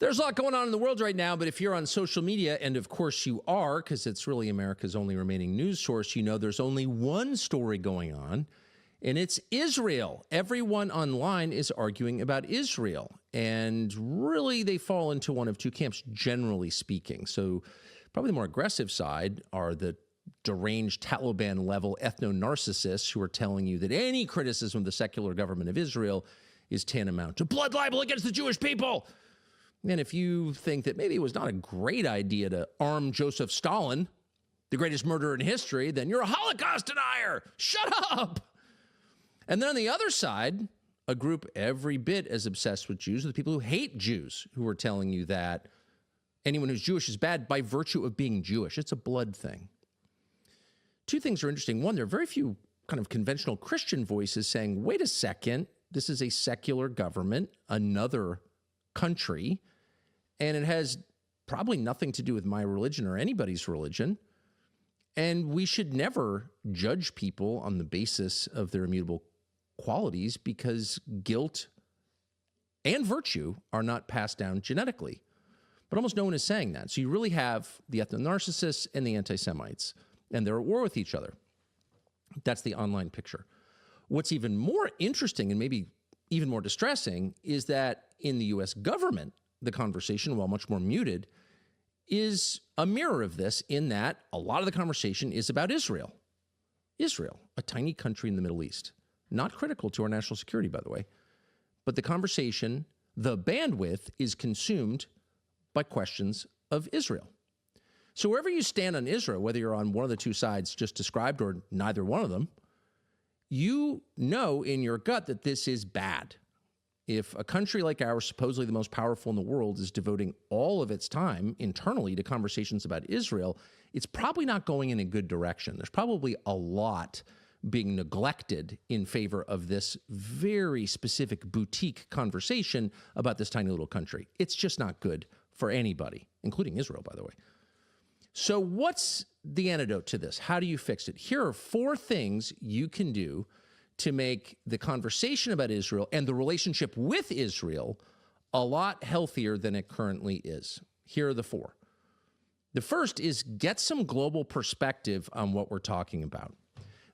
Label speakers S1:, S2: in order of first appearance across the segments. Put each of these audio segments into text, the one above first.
S1: There's a lot going on in the world right now, but if you're on social media, and of course you are, because it's really America's only remaining news source, you know there's only one story going on, and it's Israel. Everyone online is arguing about Israel, and really they fall into one of two camps, generally speaking. So probably the more aggressive side are the deranged Taliban-level ethno-narcissists who are telling you that any criticism of the secular government of Israel is tantamount to blood libel against the Jewish people. And if you think that maybe it was not a great idea to arm Joseph Stalin, the greatest murderer in history, then you're a Holocaust denier. Shut up. And then on the other side, a group every bit as obsessed with Jews are the people who hate Jews, who are telling you that anyone who's Jewish is bad by virtue of being Jewish. It's a blood thing. Two things are interesting. One, there are very few kind of conventional Christian voices saying, wait a second, this is a secular government, another country, and it has probably nothing to do with my religion or anybody's religion. And we should never judge people on the basis of their immutable qualities because guilt and virtue are not passed down genetically. But almost no one is saying that. So you really have the ethno-narcissists and the anti-Semites, and they're at war with each other. That's the online picture. What's even more interesting and maybe even more distressing is that in the U.S. government, the conversation, while much more muted, is a mirror of this in that a lot of the conversation is about Israel. Israel, a tiny country in the Middle East, not critical to our national security, by the way, but the conversation, the bandwidth is consumed by questions of Israel. So wherever you stand on Israel, whether you're on one of the two sides just described or neither one of them, you know in your gut that this is bad. If a country like ours, supposedly the most powerful in the world, is devoting all of its time internally to conversations about Israel, it's probably not going in a good direction. There's probably a lot being neglected in favor of this very specific boutique conversation about this tiny little country. It's just not good for anybody, including Israel, by the way. So what's the antidote to this? How do you fix it? Here are 4 things you can do to make the conversation about Israel and the relationship with Israel a lot healthier than it currently is. Here are the 4. The first is get some global perspective on what we're talking about.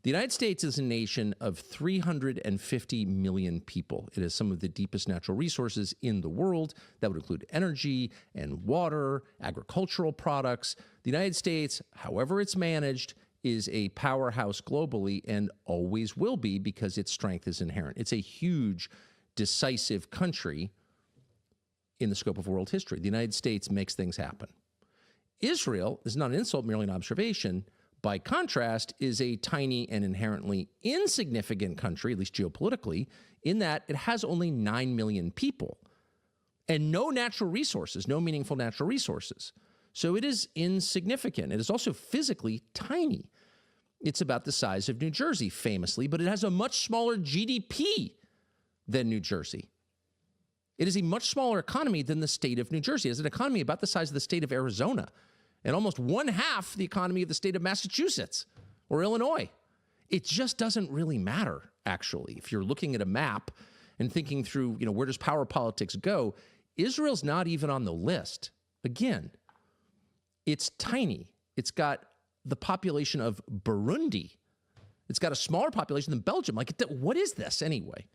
S1: The United States is a nation of 350 million people. It has some of the deepest natural resources in the world. That would include energy and water, agricultural products. The United States, however it's managed, is a powerhouse globally and always will be because its strength is inherent. It's a huge, decisive country in the scope of world history. The United States makes things happen. Israel is not an insult, merely an observation. By contrast, is a tiny and inherently insignificant country, at least geopolitically, in that it has only 9 million people and no natural resources, no meaningful natural resources. So it is insignificant. It is also physically tiny. It's about the size of New Jersey, famously, but it has a much smaller GDP than New Jersey. It is a much smaller economy than the state of New Jersey. It has an economy about the size of the state of Arizona and almost 1/2 the economy of the state of Massachusetts or Illinois. It just doesn't really matter, actually. If you're looking at a map and thinking through, where does power politics go, Israel's not even on the list. Again, it's tiny. It's got the population of Burundi. It's got a smaller population than Belgium. What is this anyway?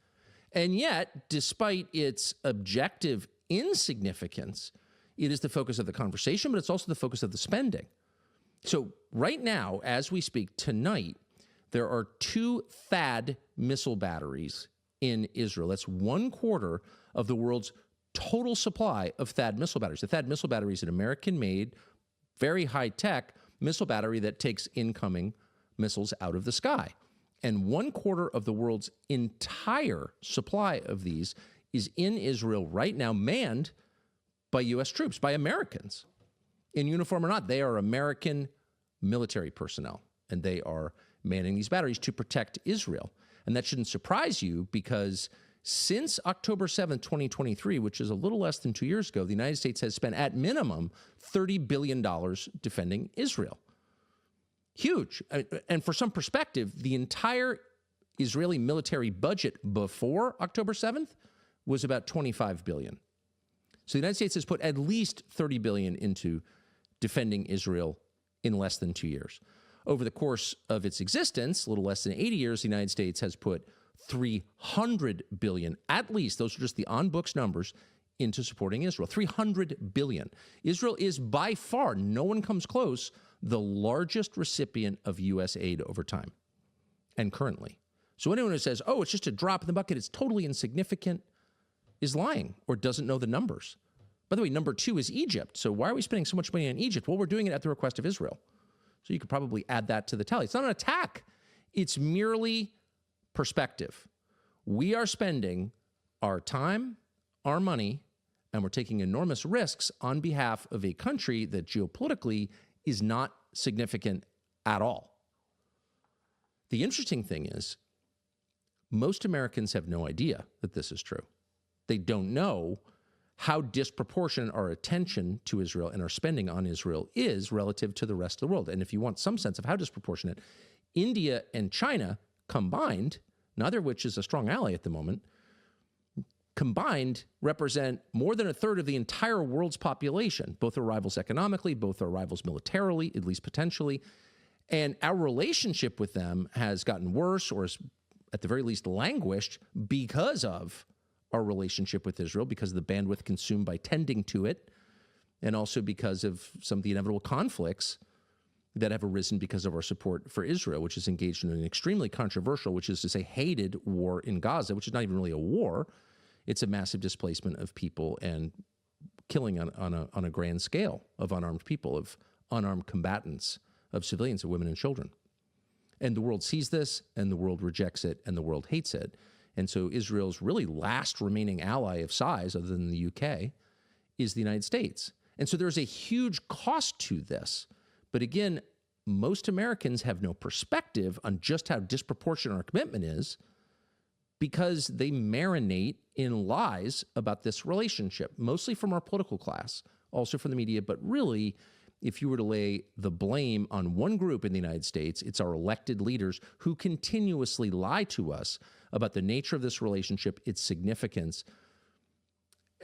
S1: And yet, despite its objective insignificance, it is the focus of the conversation, but it's also the focus of the spending. So right now, as we speak tonight, there are 2 THAAD missile batteries in Israel. That's 1/4 of the world's total supply of THAAD missile batteries. The THAAD missile battery is an American-made, very high-tech missile battery that takes incoming missiles out of the sky. And 1/4 of the world's entire supply of these is in Israel right now, manned by U.S. troops, by Americans. In uniform or not, they are American military personnel, and they are manning these batteries to protect Israel. And that shouldn't surprise you because since October 7th, 2023, which is a little less than 2 years ago, the United States has spent at minimum $30 billion defending Israel. Huge. And for some perspective, the entire Israeli military budget before October 7th was about $25 billion. So the United States has put at least $30 billion into defending Israel in less than 2 years. Over the course of its existence, a little less than 80 years, the United States has put $300 billion, at least, those are just the on-books numbers, into supporting Israel. $300 billion. Israel is by far, no one comes close, the largest recipient of U.S. aid over time and currently. So anyone who says, oh, it's just a drop in the bucket, it's totally insignificant, is lying or doesn't know the numbers. By the way, number 2 is Egypt. So why are we spending so much money on Egypt? Well, we're doing it at the request of Israel. So you could probably add that to the tally. It's not an attack. It's merely perspective. We are spending our time, our money, and we're taking enormous risks on behalf of a country that geopolitically is not significant at all. The interesting thing is, most Americans have no idea that this is true. They don't know how disproportionate our attention to Israel and our spending on Israel is relative to the rest of the world. And if you want some sense of how disproportionate, India and China combined, neither of which is a strong ally at the moment, combined represent more than a third of the entire world's population. Both are rivals economically, both are rivals militarily, at least potentially. And our relationship with them has gotten worse, or is at the very least languished, because of our relationship with Israel, because of the bandwidth consumed by tending to it, and also because of some of the inevitable conflicts that have arisen because of our support for Israel, which is engaged in an extremely controversial, which is to say hated war in Gaza, which is not even really a war. It's a massive displacement of people and killing on a grand scale of unarmed people, of unarmed combatants, of civilians, of women and children. And the world sees this, and the world rejects it, and the world hates it. And so Israel's really last remaining ally of size, other than the UK, is the United States. And so there's a huge cost to this. But again, most Americans have no perspective on just how disproportionate our commitment is, because they marinate in lies about this relationship, mostly from our political class, also from the media. But really, if you were to lay the blame on one group in the United States, it's our elected leaders who continuously lie to us about the nature of this relationship, its significance,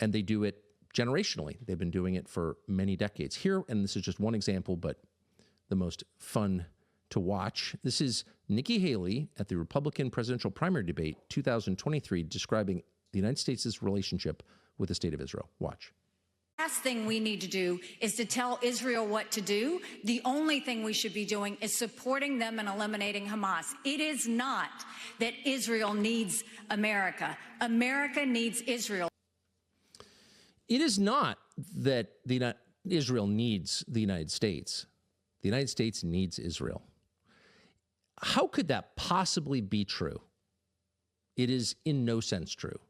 S1: and they do it generationally. They've been doing it for many decades. Here, and this is just one example, but the most fun to watch. This is Nikki Haley at the Republican presidential primary debate 2023, describing the United States' relationship with the state of Israel. Watch.
S2: Last thing we need to do is to tell Israel what to do. The only thing we should be doing is supporting them and eliminating Hamas. It is not that Israel needs America. America needs Israel.
S1: It is not that Israel needs the United States. The United States needs Israel. How could that possibly be true? It is in no sense true.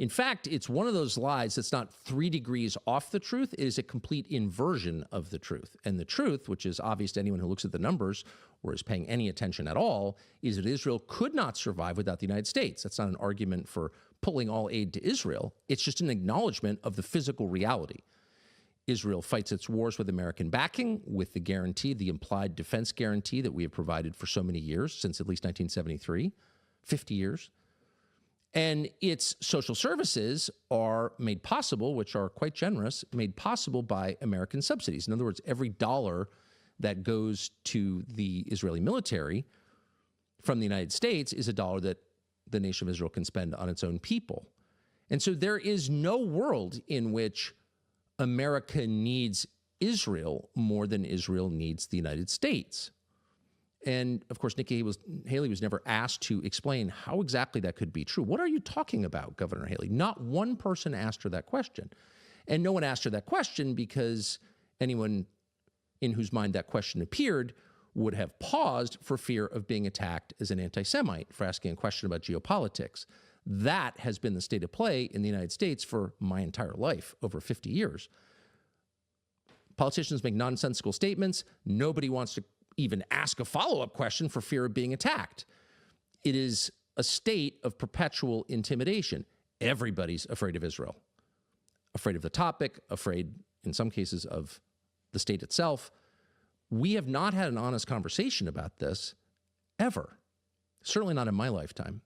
S1: In fact, it's one of those lies that's not 3 degrees off the truth. It is a complete inversion of the truth. And the truth, which is obvious to anyone who looks at the numbers or is paying any attention at all, is that Israel could not survive without the United States. That's not an argument for pulling all aid to Israel. It's just an acknowledgement of the physical reality. Israel fights its wars with American backing, with the guarantee, the implied defense guarantee that we have provided for so many years, since at least 1973, 50 years. And its social services are made possible, which are quite generous, made possible by American subsidies. In other words, every dollar that goes to the Israeli military from the United States is a dollar that the nation of Israel can spend on its own people. And so there is no world in which America needs Israel more than Israel needs the United States. And of course, Nikki Haley was never asked to explain how exactly that could be true. What are you talking about, Governor Haley? Not one person asked her that question. And no one asked her that question because anyone in whose mind that question appeared would have paused for fear of being attacked as an anti-Semite for asking a question about geopolitics. That has been the state of play in the United States for my entire life, over 50 years. Politicians make nonsensical statements. Nobody wants to even ask a follow-up question for fear of being attacked. It is a state of perpetual intimidation. Everybody's afraid of Israel, afraid of the topic, afraid in some cases of the state itself. We have not had an honest conversation about this ever, certainly not in my lifetime.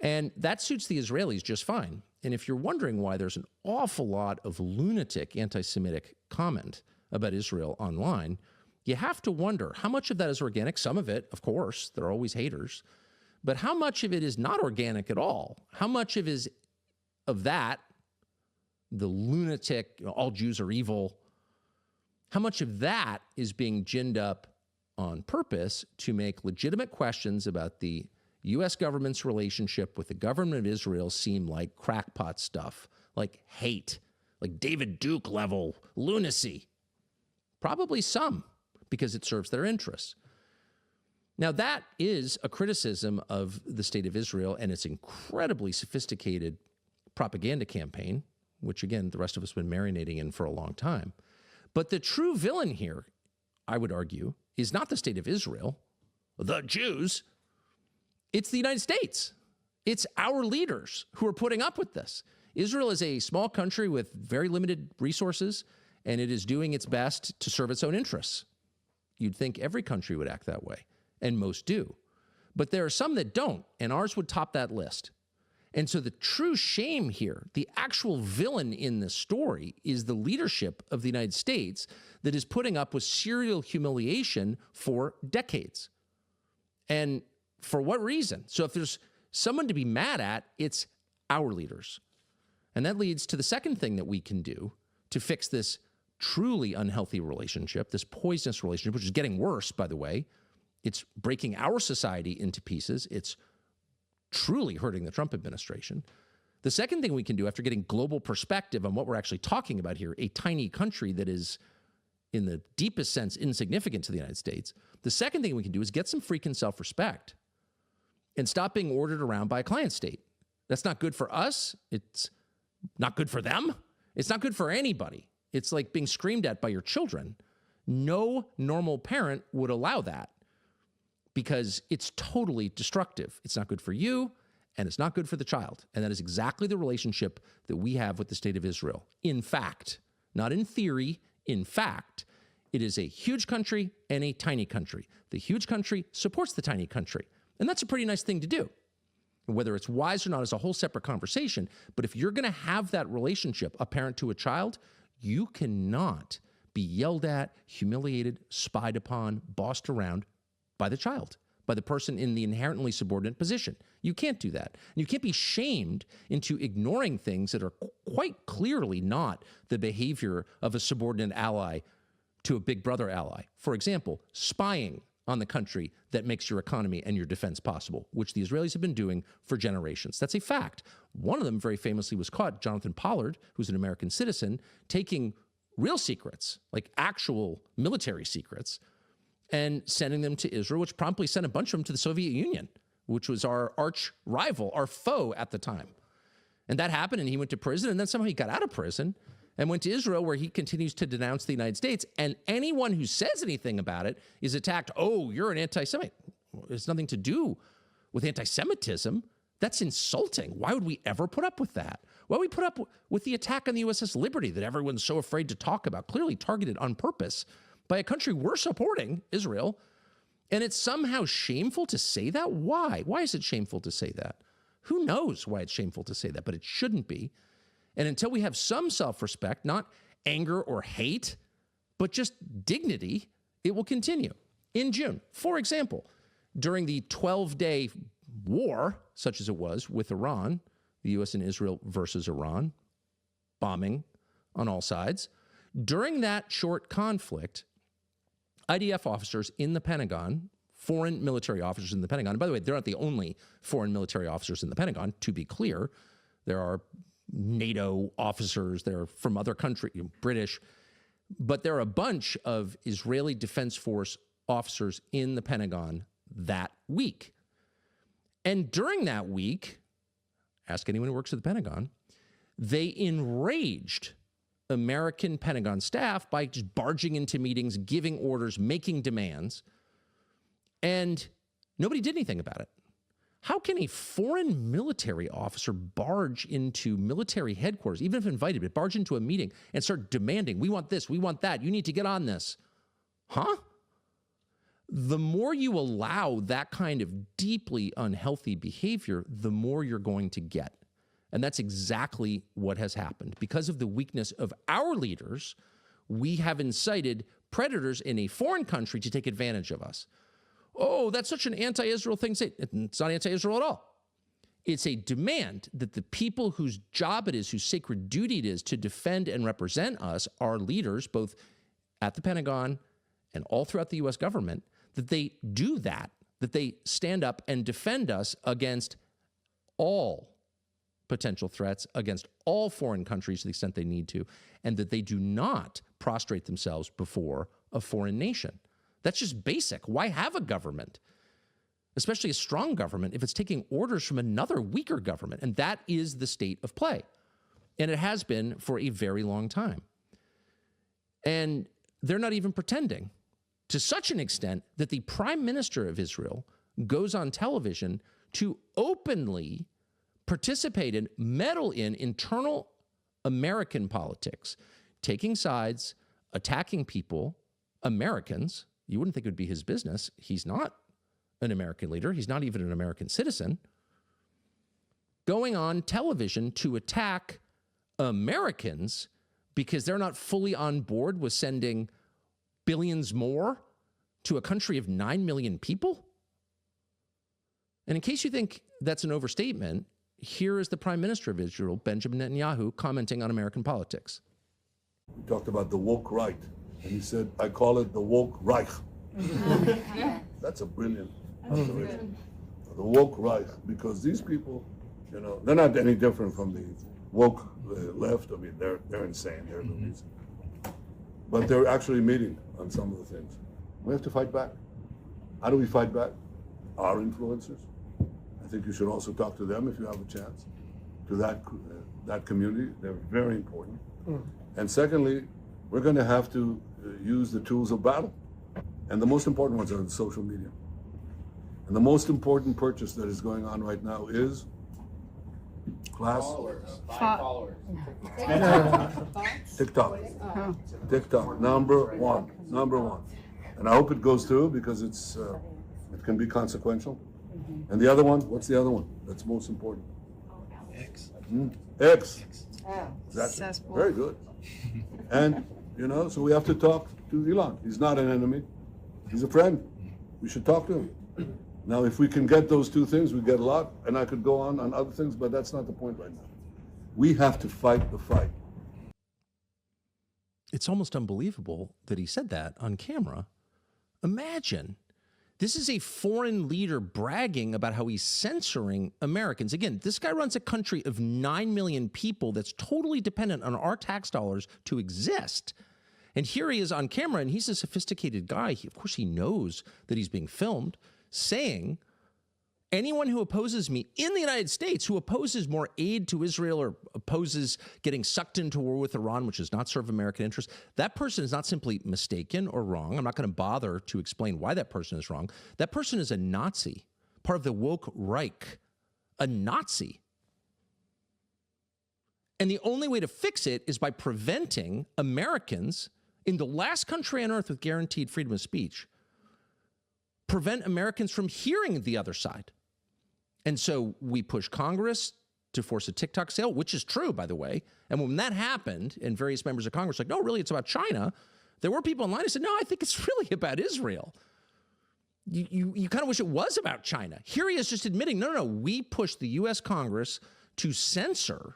S1: And that suits the Israelis just fine. And if you're wondering why there's an awful lot of lunatic anti-Semitic comment about Israel online, you have to wonder how much of that is organic. Some of it, of course, there are always haters, but how much of it is not organic at all? How much of that, the lunatic, all Jews are evil, how much of that is being ginned up on purpose to make legitimate questions about the U.S. government's relationship with the government of Israel seem like crackpot stuff, like hate, like David Duke level lunacy? Probably some, because it serves their interests. Now, that is a criticism of the state of Israel and its incredibly sophisticated propaganda campaign, which, again, the rest of us have been marinating in for a long time. But the true villain here, I would argue, is not the state of Israel, the Jews. It's the United States. It's our leaders who are putting up with this. Israel is a small country with very limited resources, and it is doing its best to serve its own interests. You'd think every country would act that way, and most do. But there are some that don't, and ours would top that list. And so the true shame here, the actual villain in this story, is the leadership of the United States that is putting up with serial humiliation for decades. And for what reason? So if there's someone to be mad at, it's our leaders. And that leads to the second thing that we can do to fix this truly unhealthy relationship, this poisonous relationship, which is getting worse, by the way. It's breaking our society into pieces. It's truly hurting the Trump administration. The second thing we can do, after getting global perspective on what we're actually talking about here, a tiny country that is, in the deepest sense, insignificant to the United States, the second thing we can do is get some freaking self-respect and stop being ordered around by a client state. That's not good for us. It's not good for them. It's not good for anybody. It's like being screamed at by your children. No normal parent would allow that, because it's totally destructive. It's not good for you, and it's not good for the child. And that is exactly the relationship that we have with the state of Israel. In fact, not in theory, in fact, it is a huge country and a tiny country. The huge country supports the tiny country. And that's a pretty nice thing to do. Whether it's wise or not is a whole separate conversation. But if you're going to have that relationship, a parent to a child, you cannot be yelled at, humiliated, spied upon, bossed around by the child, by the person in the inherently subordinate position. You can't do that. And you can't be shamed into ignoring things that are quite clearly not the behavior of a subordinate ally to a big brother ally. For example, spying on the country that makes your economy and your defense possible, which the Israelis have been doing for generations. That's a fact. One of them very famously was caught, Jonathan Pollard, who's an American citizen, taking real secrets, like actual military secrets, and sending them to Israel, which promptly sent a bunch of them to the Soviet Union, which was our arch rival, our foe at the time. And that happened, and he went to prison, and then somehow he got out of prison and went to Israel, where he continues to denounce the United States. And anyone who says anything about it is attacked. Oh, you're an anti-Semite. It has nothing to do with anti-Semitism. That's insulting. Why would we ever put up with that? Why would we put up with the attack on the USS Liberty that everyone's so afraid to talk about, clearly targeted on purpose by a country we're supporting, Israel? And it's somehow shameful to say that? Why? Why is it shameful to say that? Who knows why it's shameful to say that, but it shouldn't be. And until we have some self-respect, not anger or hate, but just dignity, it will continue. In June, for example, during the 12-day war, such as it was with Iran, the U.S. and Israel versus Iran, bombing on all sides, during that short conflict, IDF officers in the Pentagon, foreign military officers in the Pentagon, and by the way, they're not the only foreign military officers in the Pentagon, to be clear. There are NATO officers, they're from other countries, British, but there are a bunch of Israeli Defense Force officers in the Pentagon that week. And during that week, ask anyone who works at the Pentagon, they enraged American Pentagon staff by just barging into meetings, giving orders, making demands, and nobody did anything about it. How can a foreign military officer barge into military headquarters, even if invited, but barge into a meeting and start demanding, we want this, we want that, you need to get on this? Huh? The more you allow that kind of deeply unhealthy behavior, the more you're going to get. And that's exactly what has happened. Because of the weakness of our leaders, we have incited predators in a foreign country to take advantage of us. Oh, that's such an anti-Israel thing to say. It's not anti-Israel at all. It's a demand that the people whose job it is, whose sacred duty it is to defend and represent us, our leaders, both at the Pentagon and all throughout the U.S. government, that they do that they stand up and defend us against all potential threats, against all foreign countries to the extent they need to, and that they do not prostrate themselves before a foreign nation. That's just basic. Why have a government, especially a strong government, if it's taking orders from another weaker government? And that is the state of play. And it has been for a very long time. And they're not even pretending, to such an extent that the prime minister of Israel goes on television to openly participate in, meddle in internal American politics, taking sides, attacking people, Americans. You wouldn't think it would be his business. He's not an American leader. He's not even an American citizen. Going on television to attack Americans because they're not fully on board with sending billions more to a country of 9 million people? And in case you think that's an overstatement, here is the Prime Minister of Israel, Benjamin Netanyahu, commenting on American politics.
S3: We talked about the woke right, and he said, I call it the woke Reich. That's a brilliant observation. The woke Reich, because these people, you know, they're not any different from the woke left. I mean, they're insane. They're lunatic. But they're actually meeting on some of the things. We have to fight back. How do we fight back? Our influencers. I think you should also talk to them if you have a chance, to that community. They're very important. And secondly, we're going to have to use the tools of battle. And the most important ones are the social media. And the most important purchase that is going on right now is followers. TikTok. TikTok, number one. And I hope it goes through because it can be consequential. And the other one, what's the other one that's most important? X. X. That's it. Very good. And, you know, so we have to talk to Elon. He's not an enemy. He's a friend. We should talk to him. Now, if we can get those two things, we get a lot. And I could go on other things, but that's not the point right now. We have to fight the fight.
S1: It's almost unbelievable that he said that on camera. Imagine. This is a foreign leader bragging about how he's censoring Americans. Again, this guy runs a country of 9 million people that's totally dependent on our tax dollars to exist. And here he is on camera, and he's a sophisticated guy. Of course, he knows that he's being filmed, saying, anyone who opposes me in the United States, who opposes more aid to Israel or opposes getting sucked into war with Iran, which does not serve American interests, that person is not simply mistaken or wrong. I'm not going to bother to explain why that person is wrong. That person is a Nazi, part of the woke Reich, a Nazi. And the only way to fix it is by preventing Americans in the last country on earth with guaranteed freedom of speech, prevent Americans from hearing the other side. And so we push Congress to force a TikTok sale, which is true, by the way. And when that happened, and various members of Congress were like, no, really, it's about China, there were people online who said, no, I think it's really about Israel. You kind of wish it was about China. Here he is just admitting, no, we pushed the U.S. Congress to censor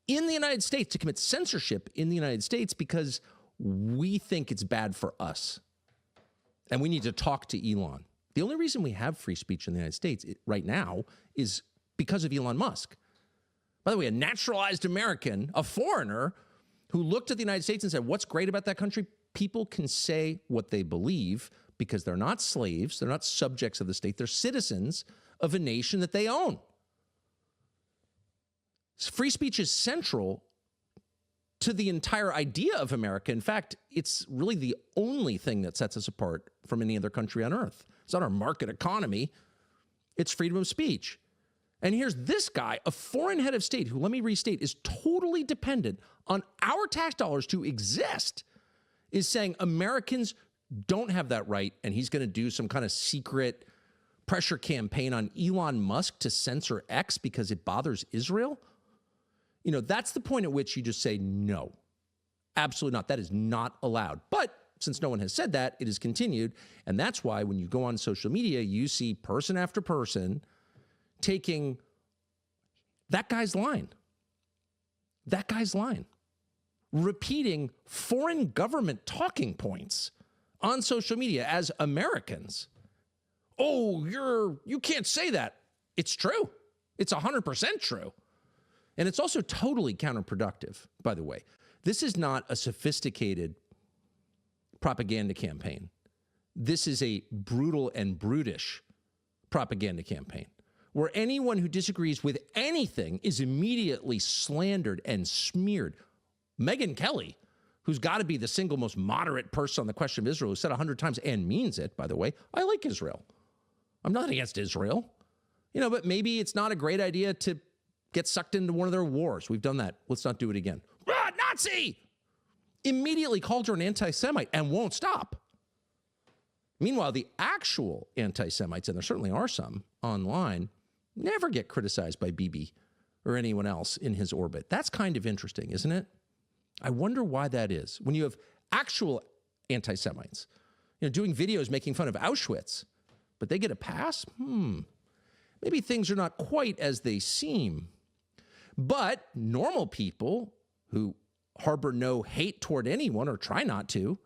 S1: in the United States, to commit censorship in the United States because we think it's bad for us. And we need to talk to Elon. The only reason we have free speech in the United States right now is because of Elon Musk. By the way, a naturalized American, a foreigner, who looked at the United States and said, what's great about that country? People can say what they believe because they're not slaves, they're not subjects of the state, they're citizens of a nation that they own. Free speech is central to the entire idea of America. In fact, it's really the only thing that sets us apart from any other country on earth. It's not our market economy. It's freedom of speech. And here's this guy, a foreign head of state, who, let me restate, is totally dependent on our tax dollars to exist, is saying Americans don't have that right, and he's going to do some kind of secret pressure campaign on Elon Musk to censor X because it bothers Israel? That's the point at which you just say, no, absolutely not. That is not allowed. But since no one has said that, it has continued. And that's why when you go on social media, you see person after person taking that guy's line, repeating foreign government talking points on social media as Americans. Oh, you can't say that. It's true. It's 100% true. And it's also totally counterproductive, by the way. This is not a sophisticated propaganda campaign. This is a brutal and brutish propaganda campaign where anyone who disagrees with anything is immediately slandered and smeared. Megyn Kelly, who's got to be the single most moderate person on the question of Israel, who said 100 times and means it, by the way, I like Israel. I'm not against Israel. But maybe it's not a great idea to get sucked into one of their wars. We've done that. Let's not do it again. Nazi! Immediately called her an anti-Semite and won't stop. Meanwhile, the actual anti-Semites, and there certainly are some online, never get criticized by Bibi or anyone else in his orbit. That's kind of interesting, isn't it? I wonder why that is. When you have actual anti-Semites, doing videos making fun of Auschwitz, but they get a pass? Maybe things are not quite as they seem. But normal people who harbor no hate toward anyone or try not to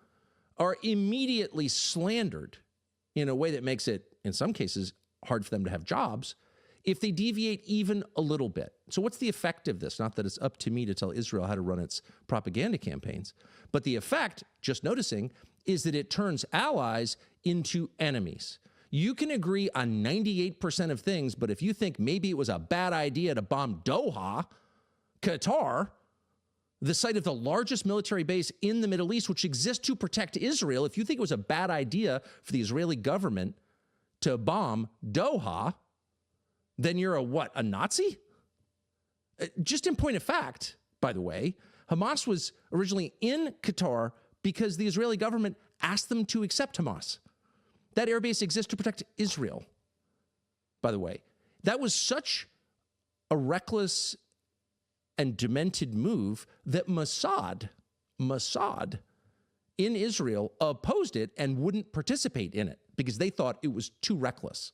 S1: are immediately slandered in a way that makes it, in some cases, hard for them to have jobs if they deviate even a little bit. So what's the effect of this? Not that it's up to me to tell Israel how to run its propaganda campaigns, but the effect, just noticing, is that it turns allies into enemies. You can agree on 98% of things, but if you think maybe it was a bad idea to bomb Doha, Qatar, the site of the largest military base in the Middle East, which exists to protect Israel, if you think it was a bad idea for the Israeli government to bomb Doha, then you're a Nazi? Just in point of fact, by the way, Hamas was originally in Qatar because the Israeli government asked them to accept Hamas. That airbase exists to protect Israel, by the way. That was such a reckless and demented move that Mossad in Israel opposed it and wouldn't participate in it because they thought it was too reckless.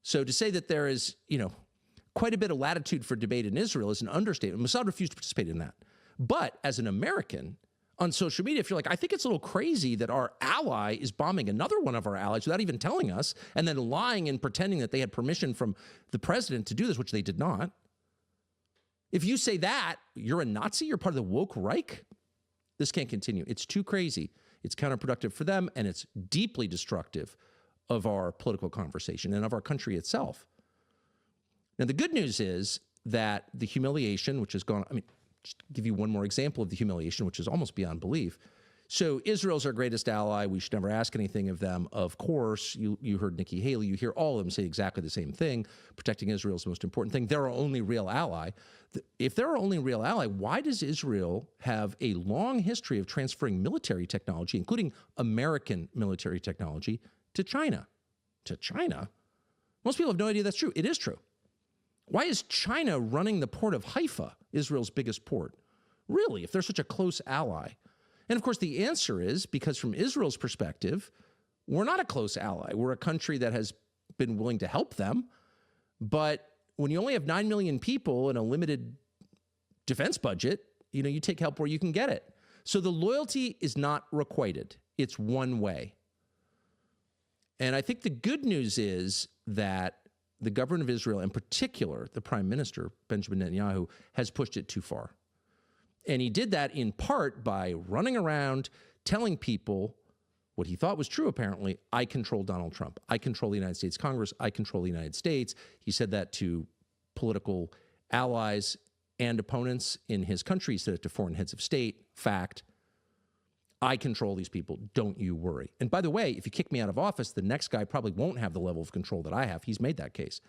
S1: So to say that there is, quite a bit of latitude for debate in Israel is an understatement. Mossad refused to participate in that. But as an American on social media, if you're like, I think it's a little crazy that our ally is bombing another one of our allies without even telling us and then lying and pretending that they had permission from the president to do this, which they did not. If you say that, you're a Nazi, you're part of the woke Reich, this can't continue. It's too crazy. It's counterproductive for them, and it's deeply destructive of our political conversation and of our country itself. Now, the good news is that the humiliation, which has gone, just to give you one more example of the humiliation, which is almost beyond belief. So Israel's our greatest ally. We should never ask anything of them. Of course, you heard Nikki Haley. You hear all of them say exactly the same thing. Protecting Israel is the most important thing. They're our only real ally. If they're our only real ally, why does Israel have a long history of transferring military technology, including American military technology, to China? To China? Most people have no idea that's true. It is true. Why is China running the port of Haifa, Israel's biggest port? Really, if they're such a close ally? And of course, the answer is because from Israel's perspective, we're not a close ally. We're a country that has been willing to help them. But when you only have 9 million people and a limited defense budget, you take help where you can get it. So the loyalty is not requited. It's one way. And I think the good news is that the government of Israel, in particular, the prime minister, Benjamin Netanyahu, has pushed it too far. And he did that in part by running around telling people what he thought was true, apparently. I control Donald Trump. I control the United States Congress. I control the United States. He said that to political allies and opponents in his country. He said it to foreign heads of state. Fact. I control these people. Don't you worry. And by the way, if you kick me out of office, the next guy probably won't have the level of control that I have. He's made that case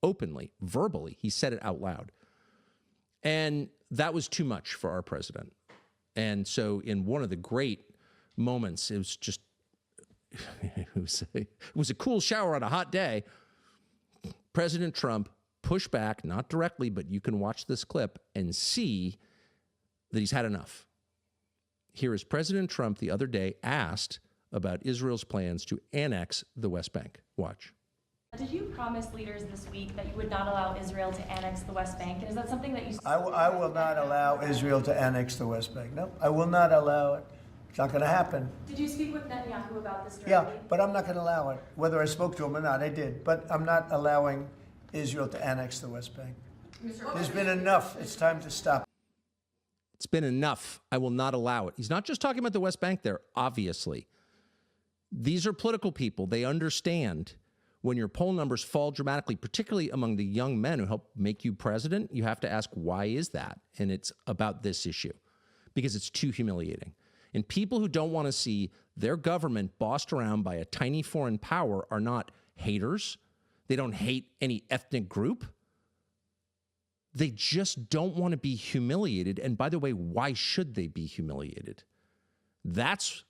S1: openly, verbally. He said it out loud. And that was too much for our president. And so in one of the great moments, it was just, it was a cool shower on a hot day. President Trump Pushback, not directly, but you can watch this clip and see that he's had enough. Here is President Trump the other day asked about Israel's plans to annex the West Bank. Watch.
S4: Did you promise leaders this week that you would not allow Israel to annex the West Bank? And is that something that you...
S5: I will not allow Israel to annex the West Bank. No, I will not allow it. It's not going to happen.
S4: Did you speak with Netanyahu about this directly?
S5: Yeah, but I'm not going to allow it. Whether I spoke to him or not, I did. But I'm not allowing Israel to annex the West Bank. There's been enough. It's time to stop.
S1: It's been enough. I will not allow it. He's not just talking about the West Bank there, obviously. These are political people. They understand when your poll numbers fall dramatically, particularly among the young men who help make you president, you have to ask, why is that? And it's about this issue, because it's too humiliating. And people who don't want to see their government bossed around by a tiny foreign power are not haters. They don't hate any ethnic group. They just don't want to be humiliated. And by the way, why should they be humiliated? That's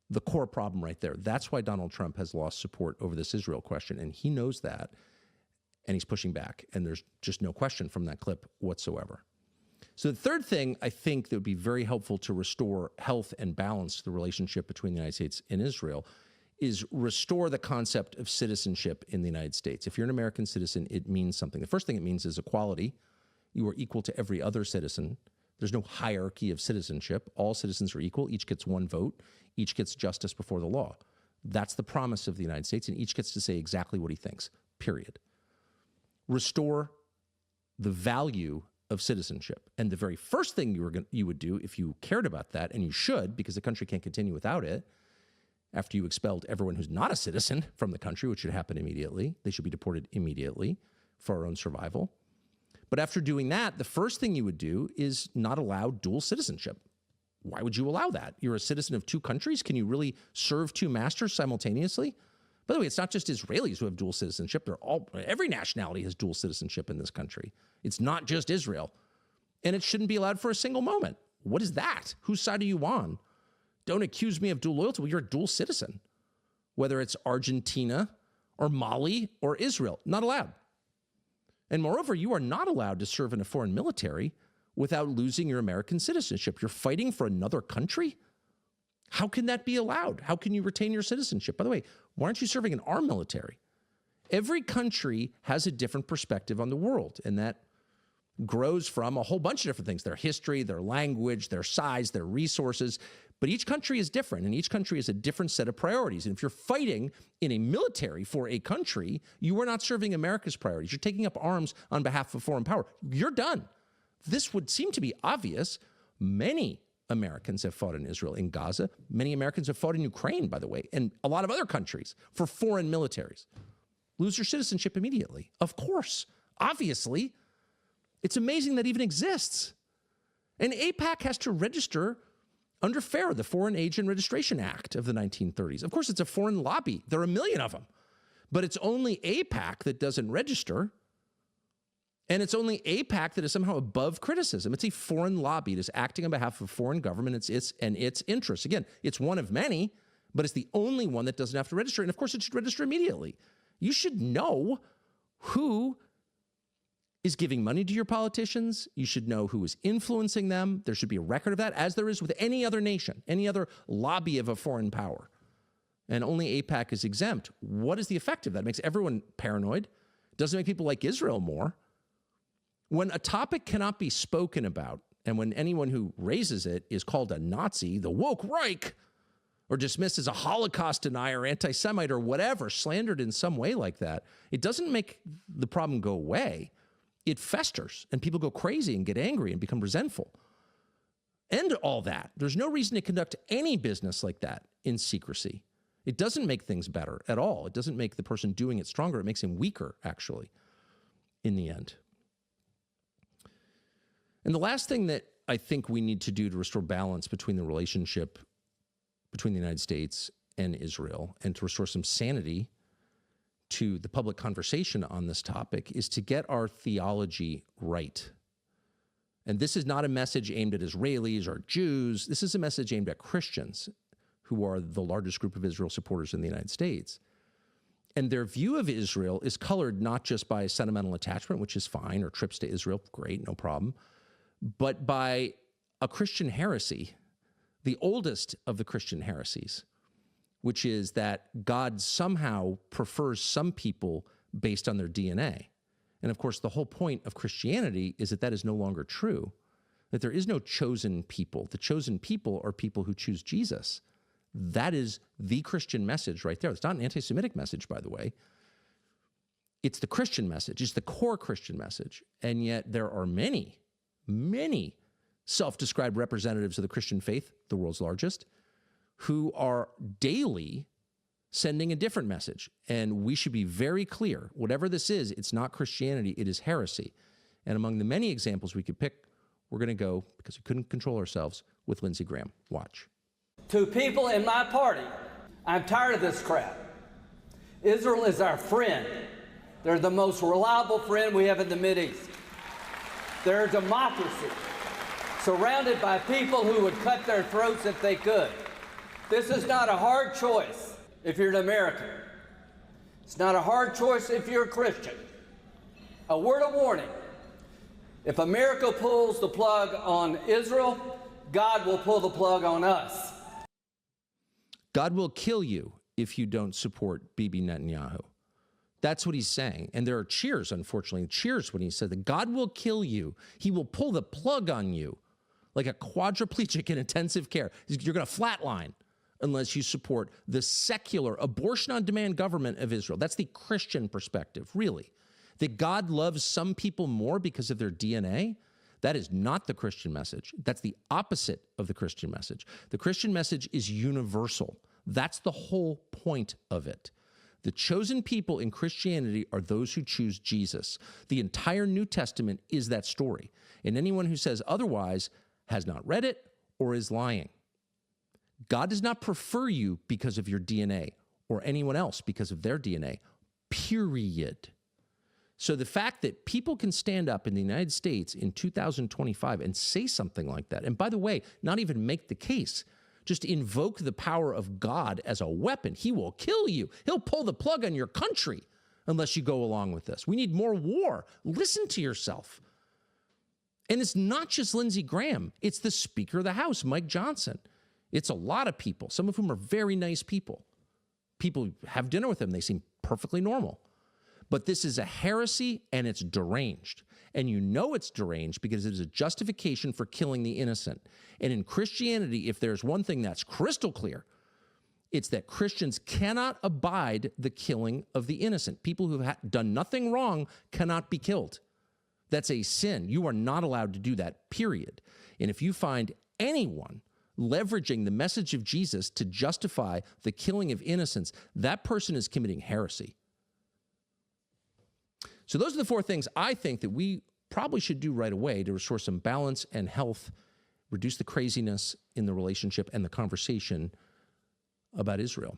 S1: the core problem right there. That's why Donald Trump has lost support over this Israel question. And he knows that. And he's pushing back. And there's just no question from that clip whatsoever. So the third thing I think that would be very helpful to restore health and balance to the relationship between the United States and Israel is restore the concept of citizenship in the United States. If you're an American citizen, it means something. The first thing it means is equality. You are equal to every other citizen. There's no hierarchy of citizenship. All citizens are equal. Each gets one vote. Each gets justice before the law. That's the promise of the United States, and each gets to say exactly what he thinks, period. Restore the value of citizenship. And the very first thing you would do if you cared about that, and you should, because the country can't continue without it, after you expelled everyone who's not a citizen from the country, which should happen immediately. They should be deported immediately for our own survival. But after doing that, the first thing you would do is not allow dual citizenship. Why would you allow that? You're a citizen of two countries. Can you really serve two masters simultaneously? By the way, it's not just Israelis who have dual citizenship. Every nationality has dual citizenship in this country. It's not just Israel. And it shouldn't be allowed for a single moment. What is that? Whose side are you on? Don't accuse me of dual loyalty. Well, you're a dual citizen. Whether it's Argentina or Mali or Israel, not allowed. And moreover, you are not allowed to serve in a foreign military without losing your American citizenship. You're fighting for another country? How can that be allowed? How can you retain your citizenship? By the way, why aren't you serving in our military? Every country has a different perspective on the world, and that grows from a whole bunch of different things: their history, their language, their size, their resources. But each country is different, and each country has a different set of priorities. And if you're fighting in a military for a country, you are not serving America's priorities. You're taking up arms on behalf of foreign power. You're done. This would seem to be obvious. Many Americans have fought in Israel, in Gaza. Many Americans have fought in Ukraine, by the way, and a lot of other countries for foreign militaries. Lose your citizenship immediately. Of course. Obviously. It's amazing that even exists. And AIPAC has to register under FARE, the Foreign Agent Registration Act of the 1930s. Of course, it's a foreign lobby. There are a million of them. But it's only AIPAC that doesn't register. And it's only AIPAC that is somehow above criticism. It's a foreign lobby. It is acting on behalf of a foreign government and its interests. Again, it's one of many, but it's the only one that doesn't have to register. And of course, it should register immediately. You should know who is giving money to your politicians. You should know who is influencing them. There should be a record of that, as there is with any other nation, any other lobby of a foreign power. And only AIPAC is exempt. What is the effect of that? It makes everyone paranoid. It doesn't make people like Israel more. When a topic cannot be spoken about, and when anyone who raises it is called a Nazi, the woke Reich, or dismissed as a Holocaust denier, anti-Semite, or whatever, slandered in some way like that, it doesn't make the problem go away. It festers, and people go crazy and get angry and become resentful. And all that. There's no reason to conduct any business like that in secrecy. It doesn't make things better at all. It doesn't make the person doing it stronger. It makes him weaker, actually, in the end. And the last thing that I think we need to do to restore balance between the relationship between the United States and Israel, and to restore some sanity to the public conversation on this topic, is to get our theology right. And this is not a message aimed at Israelis or Jews. This is a message aimed at Christians, who are the largest group of Israel supporters in the United States. And their view of Israel is colored not just by sentimental attachment, which is fine, or trips to Israel, great, no problem, but by a Christian heresy, the oldest of the Christian heresies, which is that God somehow prefers some people based on their DNA. And of course, the whole point of Christianity is that that is no longer true, that there is no chosen people. The chosen people are people who choose Jesus. That is the Christian message right there. It's not an anti-Semitic message, by the way. It's the Christian message. It's the core Christian message. And yet there are many, many self-described representatives of the Christian faith, the world's largest, who are daily sending a different message. And we should be very clear. Whatever this is, it's not Christianity. It is heresy. And among the many examples we could pick, we're going to go, because we couldn't control ourselves, with Lindsey Graham. Watch.
S6: To people in my party, I'm tired of this crap. Israel is our friend. They're the most reliable friend we have in the Mideast. They're a democracy, surrounded by people who would cut their throats if they could. This is not a hard choice if you're an American. It's not a hard choice if you're a Christian. A word of warning. If America pulls the plug on Israel, God will pull the plug on us.
S1: God will kill you if you don't support Bibi Netanyahu. That's what he's saying. And there are cheers, unfortunately, cheers when he said that God will kill you. He will pull the plug on you like a quadriplegic in intensive care. You're going to flatline unless you support the secular abortion-on-demand government of Israel. That's the Christian perspective, really. That God loves some people more because of their DNA, that is not the Christian message. That's the opposite of the Christian message. The Christian message is universal. That's the whole point of it. The chosen people in Christianity are those who choose Jesus. The entire New Testament is that story. And anyone who says otherwise has not read it or is lying. God does not prefer you because of your DNA or anyone else because of their DNA, period. So the fact that people can stand up in the United States in 2025 and say something like that, and by the way, not even make the case, just invoke the power of God as a weapon. He will kill you. He'll pull the plug on your country unless you go along with this. We need more war. Listen to yourself. And it's not just Lindsey Graham. It's the Speaker of the House, Mike Johnson. It's a lot of people, some of whom are very nice people. People have dinner with them. They seem perfectly normal. But this is a heresy, and it's deranged. And you know it's deranged because it is a justification for killing the innocent. And in Christianity, if there's one thing that's crystal clear, it's that Christians cannot abide the killing of the innocent. People who have done nothing wrong cannot be killed. That's a sin. You are not allowed to do that, period. And if you find anyone leveraging the message of Jesus to justify the killing of innocents, that person is committing heresy. So those are the four things I think that we probably should do right away to restore some balance and health, reduce the craziness in the relationship and the conversation about Israel.